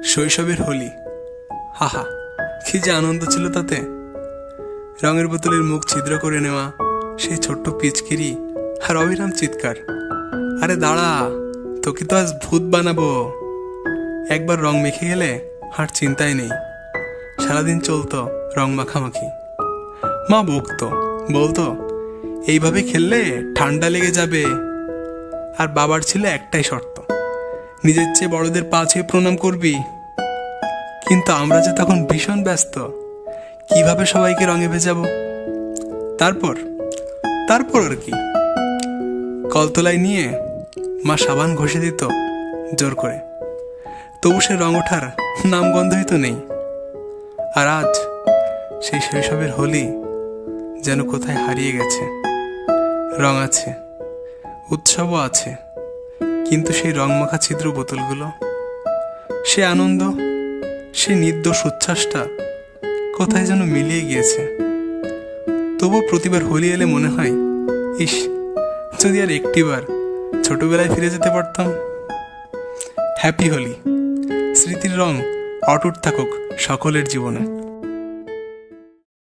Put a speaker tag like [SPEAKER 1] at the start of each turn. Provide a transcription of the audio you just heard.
[SPEAKER 1] শৈশবের হোলি, হাহা কি যে আনন্দ ছিল তাতে। রঙের বোতলের মুখ ছিদ্র করে নেওয়া, সেই ছোট্ট পিচকিরি আর অবিরাম চিৎকার, আরে দাঁড়া, তোকে তো আজ ভূত বানাবো। একবার রং মেখে গেলে আর চিন্তাই নেই, সারাদিন চলতো রং মাখামাখি। মা বকতো, বলতো এইভাবে খেললে ঠান্ডা লেগে যাবে। আর বাবার ছিল একটাই শর্ত, নিজের চেয়ে বড়দের পা ছুঁয়ে প্রণাম করবি। কিন্তু আমরা যে তখন ভীষণ ব্যস্ত, কিভাবে সবাইকে রঙে ভেজাবো। তারপর তারপর আর কি, কলতলায় নিয়ে মা সাবান ঘষে দিত জোর করে, তবু সে রং ওঠার নামগন্ধই তো নেই। আর আজ সেই শৈশবের হোলি যেন কোথায় হারিয়ে গেছে। রং আছে, উৎসবও আছে, কিন্তু সেই রং মাখা ছিদ্র বোতলগুলো, সে আনন্দ, সে নির্দোষ উচ্ছ্বাসটা কোথায় যেন মিলিয়ে গিয়েছে। তবু প্রতিবার হোলি এলে মনে হয়, ইস, যদি আর একটিবার ছোটবেলায় ফিরে যেতে পারতাম। হ্যাপি হোলি, স্মৃতির রং অটুট থাকুক সকলের জীবনে।